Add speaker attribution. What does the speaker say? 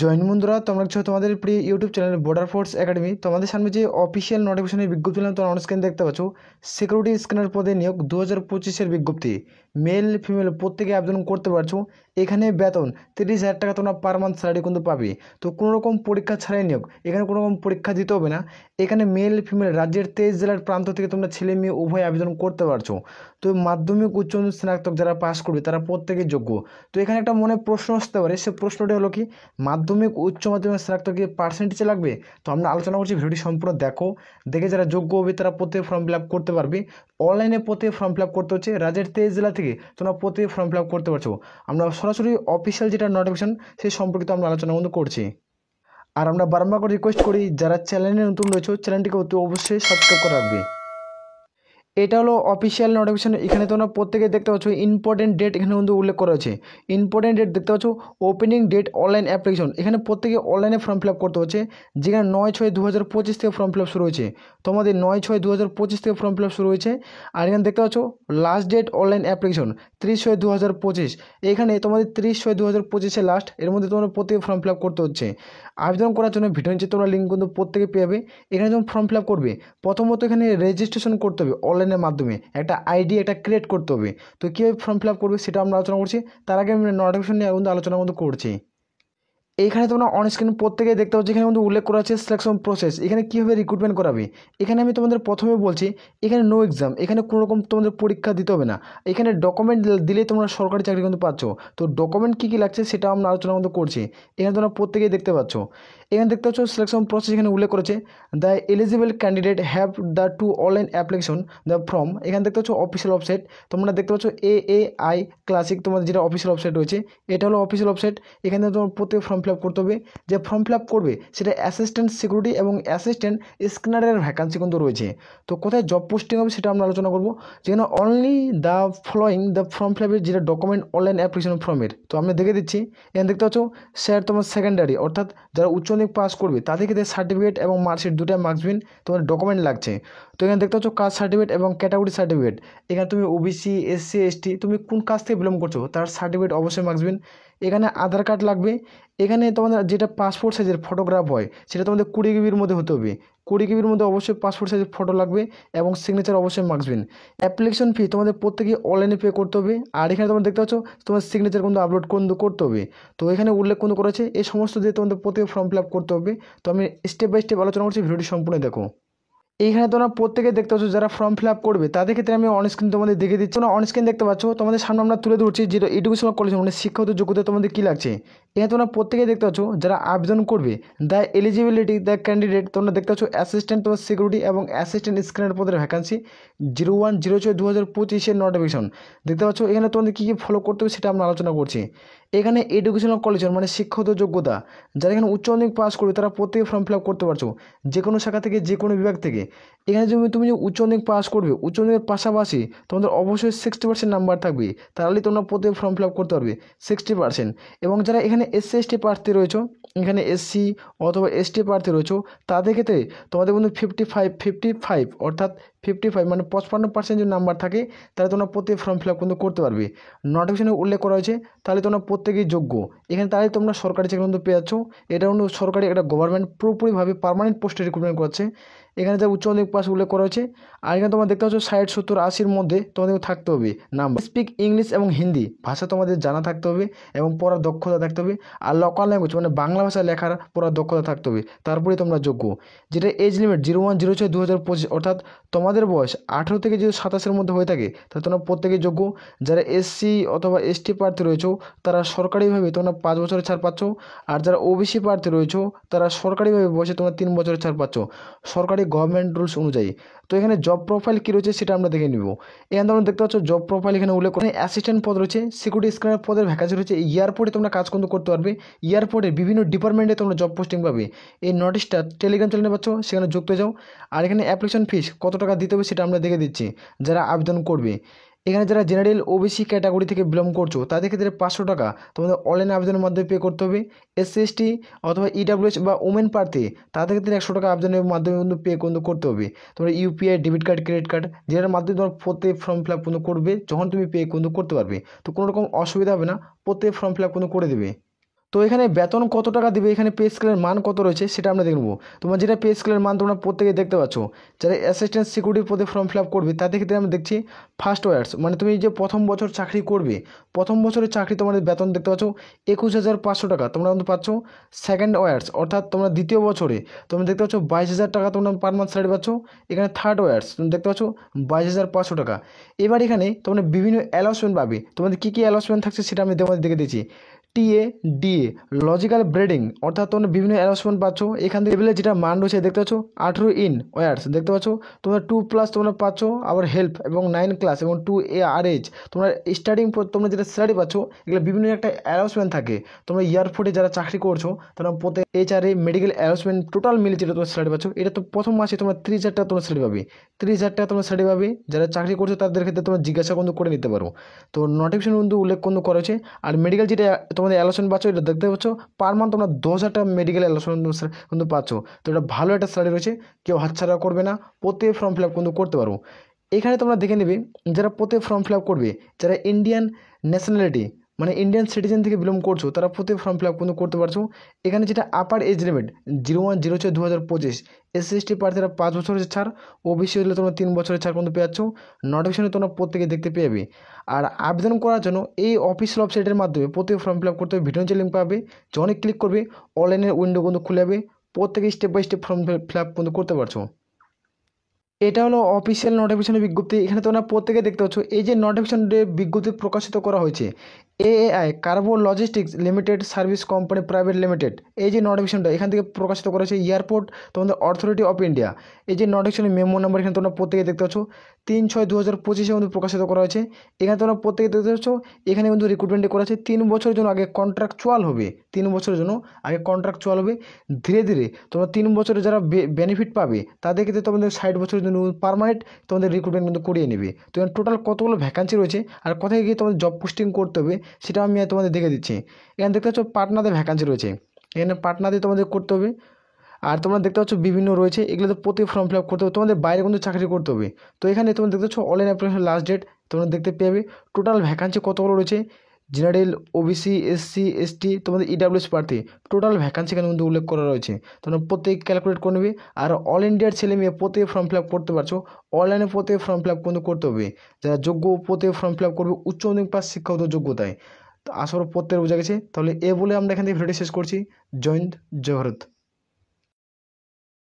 Speaker 1: Join বন্ধুরা, তোমরা হচ্ছে তোমাদের প্রিয় YouTube channel border force academy. তোমাদের সামনে যে অফিসিয়াল নোটিফিকেশনের বিজ্ঞপ্তি দিলাম তোমরা অন স্ক্রিন দেখতে পাচ্ছ। সিকিউরিটি স্ক্যানার পদে নিয়োগ 2025-এর বিজ্ঞপ্তি। মেল ফিমেল প্রত্যেকে আবেদন করতে পারছো। এখানে বেতন 30,000 টাকা তোমরা পার মান্থ স্যালারি কিন্তু পাবে। তো কোনো রকম পরীক্ষা ছাড়াই নিয়োগ, এখানে কোনো রকম পরীক্ষা দিতে হবে না। এখানে মেল ফিমেল রাজ্যের 23 জেলার প্রান্ত থেকে তোমরা ছেলে মেয়ে উভয় আবেদন করতে পারছো। তো মাধ্যমিক উচ্চ স্নাতক যারা পাস করবে তারা প্রত্যেকেই যোগ্য। তো এখানে একটা মনে প্রশ্ন আসতে পারে, সে প্রশ্নটি হলো কি, মাধ্যমিক উচ্চ মাধ্যমিক স্নাতক কি পার্সেন্টেজে লাগবে? তো আমরা আলোচনা করছি, ভিডিওটি সম্পূর্ণ দেখে যারা যোগ্য হবে তারা প্রত্যেকে ফর্ম ফিল আপ করতে পারবে। অনলাইনে প্রত্যেকে ফর্ম ফিল আপ করতে হচ্ছে। রাজ্যের 23 জেলা থেকে তোমরা প্রত্যেকে ফর্ম ফিল আপ করতে পারছো। আমরা সরাসরি অফিসিয়াল যেটা নোটিফিকেশন সেই সম্পর্কিত আমরা আলোচনা কিন্তু করছি। আর আমরা বারবার করে রিকোয়েস্ট করি, যারা চ্যানেলে নতুন রয়েছে চ্যানেলটিকে অতি অবশ্যই সাবস্ক্রাইব করে রাখবে। এটা হলো অফিসিয়াল নোটিফিকেশন। এখানে তোমরা প্রত্যেকে দেখতে পাচ্ছ ইম্পর্টেন্ট ডেট এখানে কিন্তু উল্লেখ করা হয়েছে। ইম্পর্টেন্ট ডেট দেখতে পাচ্ছ, ওপেনিং ডেট অনলাইন অ্যাপ্লিকেশন। এখানে প্রত্যেকে অনলাইনে ফর্ম ফিল আপ করতে হচ্ছে, যেখানে 9/6/2025 থেকে ফর্ম ফিল আপ শুরু হয়েছে। তোমাদের 9/6/2025 থেকে ফর্ম ফিল আপ শুরু হয়েছে। আর এখানে দেখতে পাচ্ছ লাস্ট ডেট অনলাইন অ্যাপ্লিকেশন 30/6/2025। এখানে তোমাদের 30/6/2025 লাস্ট। এর মধ্যে তোমরা প্রত্যেকে ফর্ম ফিল আপ করতে হচ্ছে। আবেদন করার জন্য ভিডিও নিচে তোমরা লিঙ্ক কিন্তু প্রত্যেকে পেয়ে যাবে। এখানে যখন ফর্ম ফিল আপ করবে প্রথমত এখানে রেজিস্ট্রেশন করতে হবে অনলাইনের মাধ্যমে, একটা আইডি একটা ক্রিয়েট করতে হবে। তো কীভাবে ফর্ম ফিল আপ করবে সেটা আমরা আলোচনা করছি। তার আগে আমি নোটিফিকেশন নিয়ে কিন্তু আলোচনা কিন্তু করছি। এইখানে তোমরা অন স্ক্রিন প্রত্যেকেই দেখতে পাচ্ছ, এখানে কিন্তু উল্লেখ করা আছে সিলেকশন প্রসেস, এখানে কীভাবে রিক্রুটমেন্ট করাবে। এখানে আমি তোমাদের প্রথমে বলছি, এখানে নো এক্সাম, এখানে কোনো রকম তোমাদের পরীক্ষা দিতে হবে না। এখানে ডকুমেন্ট দিলে তোমরা সরকারি চাকরি কিন্তু পাচ্ছ। তো ডকুমেন্ট কী কী লাগছে সেটা আমরা আলোচনা কিন্তু করছি। এখানে তোমরা প্রত্যেকেই দেখতে পাচ্ছ, এখানে দেখতে পাচ্ছ সিলেকশন প্রসেস এখানে উল্লেখ করেছে, the eligible candidate have the two online application the form. এখানে দেখতে পাচ্ছ অফিসিয়াল ওয়েবসাইট, তোমরা দেখতে পাচ্ছ AAI ক্লাসিক, তোমাদের যেটা অফিসিয়াল ওয়েবসাইট রয়েছে এটা হলো অফিসিয়াল ওয়েবসাইট। এখানে তোমার প্রত্যেক ফর্ম ফিল আপ করতে হবে। যে ফর্ম ফিল আপ করবে সেটা অ্যাসিস্ট্যান্ট সিকিউরিটি এবং অ্যাসিস্ট্যান্ট স্ক্যানারের ভ্যাকান্সি কিন্তু রয়েছে। তো কোথায় জব পোস্টিং হবে সেটা আমরা আলোচনা করবো। যেখানে only the following the form fill আপের যেটা ডকুমেন্ট অনলাইন অ্যাপ্লিকেশন ফর্মের, তো আমি দেখে দিচ্ছি। এখানে দেখতে পাচ্ছ স্যার তোমার সেকেন্ডারি অর্থাৎ যারা উচ্চ মাধ্যমিক পাস করবে তাদের ক্ষেত্রে সার্টিফিকেট এবং মার্কশিট দুটাই মার্কসবিন তোমার ডকুমেন্ট লাগছে। তো এখানে দেখতে পাচ্ছ কাস্ট সার্টিফিকেট এবং ক্যাটাগরি সার্টিফিকেট। এখানে তুমি ওবিসি SC ST তুমি কোন কাস্ট থেকে বিলং করছো তার সার্টিফিকেট অবশ্যই মার্কসবিন। এখানে আধার কার্ড লাগবে। এখানে তোমাদের যেটা পাসপোর্ট সাইজের ফটোগ্রাফ হয় সেটা তোমাদের 20 GB মধ্যে হতে হবে। 20 GB মধ্যে অবশ্যই পাসপোর্ট সাইজের ফটো লাগবে এবং সিগনেচার অবশ্যই মার্কসবিন। অ্যাপ্লিকেশন ফি তোমাদের প্রত্যেকে অনলাইনে পে করতে হবে। আর এখানে তোমরা দেখতে পাচ্ছ তোমার সিগনেচার কিন্তু আপলোড করতে হবে। তো এখানে উল্লেখ কিন্তু করেছে এই সমস্ত দিয়ে তোমাদের প্রত্যেকে ফর্ম ফিল আপ করতে হবে। তো আমি স্টেপ বাই স্টেপ আলোচনা করছি, ভিডিওটি সম্পূর্ণ দেখো। এইখানে তোমরা প্রত্যেকে দেখতে পাচ্ছ যারা ফর্ম ফিল আপ করবে তাদের ক্ষেত্রে আমি অন স্ক্রিন তোমাদের দেখে দিচ্ছি। তোমরা অন স্ক্রিন দেখতে পাচ্ছ, তোমাদের সামনে আমরা তুলে ধরছি যেটা এডুকেশনাল কলেজ মানে শিক্ষাগত যোগ্যতা তোমাদের কী লাগছে। এখানে তোমরা প্রত্যেকেই দেখতে পাচ্ছ যারা আবেদন করবে দ্য এলিজিবিলিটি দ্য ক্যান্ডিডেট, তোমরা দেখতে পাচ্ছ অ্যাসিস্ট্যান্ট তোমার সিকিউরিটি এবং অ্যাসিস্ট্যান্ট স্ক্যানার পদের ভ্যাকান্সি 01/06/2025 নোটিফিকেশন দেখতে পাচ্ছ। এখানে তোমাদের কী কী ফলো করতে হবে সেটা আমরা আলোচনা করছি। এখানে এডুকেশনাল কলেজের মানে শিক্ষাগত যোগ্যতা যারা এখানে উচ্চ মাধ্যমিক পাস করবে তারা প্রত্যেকে ফর্ম ফিল আপ করতে পারছো, যে কোনো শাখা থেকে যে কোনো বিভাগ থেকে। এখানে তুমি যে উচ্চ মাধ্যমিক পাস করবে উচ্চ মাধ্যমিকের পাশাপাশি তোমাদের অবশ্যই 60% নাম্বার থাকবে, তাহলে তোমরা প্রত্যেকে ফর্ম ফিল আপ করতে পারবে 60%। এবং যারা এখানে SC ST প্রার্থী রয়েছে, এখানে SC অথবা ST প্রার্থী রয়েছে তাদের ক্ষেত্রে তোমাদের কিন্তু 55 অর্থাৎ 55 মানে 55% যদি নাম্বার থাকে তাহলে তোমরা প্রত্যেক ফর্ম ফিল আপ কিন্তু করতে পারবে। নোটিফিকেশনে উল্লেখ করা হয়েছে, তাহলে তোমরা প্রত্যেকেই যোগ্য। এখানে তাহলে তোমরা সরকারি চাকরি কিন্তু পেয়ে যাচ্ছ। এটা কিন্তু সরকারি একটা গভর্নমেন্ট পুরোপুরিভাবে পার্মানেন্ট পোস্টে রিক্রুটমেন্ট করছে। এখানে যা উচ্চ মাধ্যমিক পাস উল্লেখ করা হয়েছে। আর এখানে তোমরা দেখতে পাচ্ছ 60 70 80-র মধ্যে তোমাদের থাকতে হবে নাম্বার। স্পিক ইংলিশ এবং হিন্দি ভাষা তোমাদের জানা থাকতে হবে এবং পড়ার দক্ষতা থাকতে হবে। আর লোকাল ল্যাঙ্গুয়েজ মানে বাংলা ভাষা লেখার পড়ার দক্ষতা থাকতে হবে, তারপরে তোমরা যোগ্য। যেটা এজ লিমিট 01/06/2025 অর্থাৎ তোমাদের বয়স 18 থেকে যদি 27-এর মধ্যে হয়ে থাকে তাহলে তোমরা প্রত্যেকেই যোগ্য। যারা SC অথবা ST প্রার্থী রয়েছে তারা সরকারিভাবে তোমরা 5 বছরের ছাড় পাচ্ছ। আর যারা OBC প্রার্থী রয়েছে তারা সরকারিভাবে বয়সে তোমরা 3 বছরের ছাড় পাচ্ছ সরকারি গভর্নমেন্ট রুলস অনুযায়ী। তো এখানে জব প্রোফাইল কী রয়েছে সেটা আমরা দেখে নিব। এখানে তোমরা দেখতে পাচ্ছ জব প্রোফাইল এখানে উল্লেখ করে অ্যাসিস্ট্যান্ট পদ রয়েছে, সিকিউরিটি স্ক্যানার পদের ভ্যাকান্সি রয়েছে। এয়ারপোর্টে তোমরা কাজ কিন্তু করতে পারবে, এয়ারপোর্টের বিভিন্ন ডিপার্টমেন্টে তোমরা জব পোস্টিং পাবে। এই নোটিশটা টেলিগ্রাম চ্যানেলে পাচ্ছ, সেখানে যুক্ত হয়ে যাও। আর এখানে অ্যাপ্লিকেশন ফিস কত টাকা দিতে হবে সেটা আমরা দেখে দিচ্ছি যারা আবেদন করবে। এখানে যারা জেনারেল OBC ক্যাটাগরি থেকে বিলং করছো তাদের ক্ষেত্রে 500 টাকা তোমাদের অনলাইন আবেদনের মাধ্যমে পে করতে হবে। SC ST অথবা EWS বা ওমেন প্রার্থী তাদের ক্ষেত্রে 100 টাকা আবেদনের মাধ্যমে কিন্তু পে কিন্তু করতে হবে। তোমরা UPI debit card credit card যেটার মাধ্যমে তোমার প্রত্যেক ফর্ম ফিল আপ কিন্তু করবে, যখন তুমি পে কিন্তু করতে পারবে। তো কোনো রকম অসুবিধা হবে না, প্রত্যেক ফর্ম ফিল আপ কিন্তু করে দেবে। তো এখানে বেতন কত টাকা দিবে, এখানে পে স্কেলের মান কত রয়েছে সেটা আমরা দেখব। তোমার যেটা পে স্কেলের মান তোমরা প্রত্যেকে দেখতে পাচ্ছ। যারা অ্যাসিস্ট্যান্ট সিকিউরিটি পদে ফর্ম ফিল আপ করবে তাদের ক্ষেত্রে আমরা দেখছি ফার্স্ট ওয়ার্স, মানে তুমি যে প্রথম বছর চাকরি করবে, প্রথম বছরের চাকরি তোমাদের বেতন দেখতে পাচ্ছ 21,500 টাকা তোমরা কিন্তু পাচ্ছ। সেকেন্ড ওয়ার্স অর্থাৎ তোমরা দ্বিতীয় বছরে তোমরা দেখতে পাচ্ছ 22,000 টাকা তোমরা পার মান্থ স্যালারি পাচ্ছ। এখানে থার্ড ওয়ার্স তুমি দেখতে পাচ্ছ 22,500 টাকা। এবার এখানে তোমরা বিভিন্ন অ্যালাউন্সমেন্ট পাবে। তোমাদের কী কী অ্যালাউন্সমেন্ট থাকছে সেটা আমি তোমাদের দেখে দিচ্ছি। টিএ ডিএ লজিক্যাল ব্রেডিং অর্থাৎ তোমরা বিভিন্ন অ্যালাউন্সমেন্ট পাচ্ছ। এখান থেকে লেভেলে যেটা মান রয়েছে দেখতে পাচ্ছ 18 ইন ওয়ার্স দেখতে পাচ্ছ। তোমরা 2+ তোমরা পাচ্ছ আবার হেল্প এবং 9 ক্লাস এবং 2 ARH তোমরা স্টার্টিং তোমরা যেটা স্যালারি পাচ্ছ এগুলো বিভিন্ন একটা অ্যালাউন্সমেন্ট থাকে। তোমরা এয়ারপোর্টে যারা চাকরি করছো তারা প্রত্যেক HRA মেডিকেল অ্যালাউন্সমেন্ট টোটাল মিলে যেটা তোমরা স্যালারি পাচ্ছ, এটা তো প্রথম মাসে তোমরা 30,000 টাকা তোমরা স্যালারি পাবে। 30,000 টাকা তোমরা স্যালারি পাবে। যারা চাকরি করছো তাদের ক্ষেত্রে তোমরা জিজ্ঞাসা কিন্তু করে নিতে পারো। তো নোটিফিকেশন কিন্তু উল্লেখ কিন্তু করা হয়েছে। আর মেডিকেল যেটা তোমাদের অ্যালাউন্সমেন্ট পাচ্ছ এটা দেখতে পাচ্ছ পার মান্থ তোমরা 10,000 টাকা মেডিকেল অ্যালাউন্সমেন্ট কিন্তু পাচ্ছ। তো এটা ভালো একটা স্যালারি রয়েছে, কেউ হাতছাড়া করবে না, প্রত্যেক ফর্ম ফিল আপ কিন্তু করতে পারো। এখানে তোমরা দেখে নেবে যারা প্রত্যেক ফর্ম ফিল আপ করবে, যারা ইন্ডিয়ান ন্যাশনালিটি মানে ইন্ডিয়ান সিটিজেন থেকে বিলং করছো তারা প্রত্যেক ফর্ম ফিল আপ কিন্তু করতে পারছো। এখানে যেটা আপার এজ লিমিট 01/06/2025, SC/ST প্রার্থীরা 5 বছরের ছাড়, OBC হলে তোমরা 3 বছরের ছাড় কিন্তু পেয়ে যাচ্ছ। নোটিফিকেশনে তোমরা প্রত্যেকে দেখতে পেয়ে যাবে। আর আবেদন করার জন্য এই অফিসিয়াল ওয়েবসাইটের মাধ্যমে প্রত্যেক ফর্ম ফিল আপ করতে হবে। ভিডিও নিচে লিঙ্ক পাবে, যখনই ক্লিক করবে অনলাইনের উইন্ডো কিন্তু খুলে যাবে, প্রত্যেকে step by step form fill up কিন্তু করতে পারছো। এটা হলো অফিসিয়াল নোটিফিকেশনের বিজ্ঞপ্তি। এখানে তোমরা প্রত্যেকে দেখতে পাচ্ছ এই যে নোটিফিকেশনের বিজ্ঞপ্তি প্রকাশিত করা হয়েছে AAI cargo logistics limited service company private limited, এই যে নোটিফিকেশনটা এখান থেকে প্রকাশিত করা হয়েছে এয়ারপোর্ট তোমাদের অথরিটি অফ ইন্ডিয়া। এই যে নোটিফিকেশনের মেমো নাম্বার এখানে তোমরা প্রত্যেকে দেখতে পাচ্ছ 3/6/2025 কিন্তু প্রকাশিত করা হয়েছে। এখানে তোমরা প্রত্যেকে দেখতে পাচ্ছ এখানে কিন্তু রিক্রুটমেন্ট করা হয়েছে 3 বছরের জন্য আগে কন্ট্রাকচুয়াল হবে, 3 বছরের জন্য আগে কন্ট্রাকচুয়াল হবে। ধীরে ধীরে তোমরা 3 বছরে যারা বেনিফিট পাবে তাদের ক্ষেত্রে তোমাদের 60 বছরের জন্য পার্মানেন্ট তোমাদের রিক্রুটমেন্ট কিন্তু করিয়ে নেবে। তো এখানে টোটাল কতগুলো ভ্যাকান্সি রয়েছে আর কোথায় গিয়ে তোমাদের জব পোস্টিং করতে হবে সেটা আমি তোমাদের দেখে দিচ্ছি। এখানে দেখতে পাচ্ছ পাটনাতে ভ্যাকান্সি রয়েছে, এখানে পাটনাতে তোমাদের করতে হবে। আর তোমরা দেখতে পাচ্ছ বিভিন্ন রয়েছে, এগুলোতে প্রতি ফর্ম ফিল আপ করতে হবে, তোমাদের বাইরে কিন্তু চাকরি করতে হবে। তো এখানে তোমরা দেখতে পাচ্ছ অনলাইন অ্যাপ্লিকেশন লাস্ট ডেট তোমরা দেখতে পেয়ে টোটাল ভ্যাকান্সি কতগুলো রয়েছে। জেনারেল, OBC, SC, ST তোমাদের EWS প্রার্থী টোটাল ভ্যাকান্সি এখানে কিন্তু উল্লেখ করা রয়েছে। তোমরা প্রত্যেক ক্যালকুলেট করে নেবে। আর অল ইন্ডিয়ার ছেলে মেয়ে প্রত্যেক ফর্ম ফিল আপ করতে পারছো, অনলাইনে প্রত্যেক ফর্ম ফিল আপ কিন্তু করতে হবে। যারা যোগ্য প্রত্যেক ফর্ম ফিল আপ করবে উচ্চ মাধ্যমিক পাস শিক্ষাগত যোগ্যতায়। তো আসলে প্রত্যেক বোঝা গেছে। তাহলে বলে আমরা এখান থেকে ভিডিওটি শেষ করছি। জয় হিন্দ, জয় ভারত।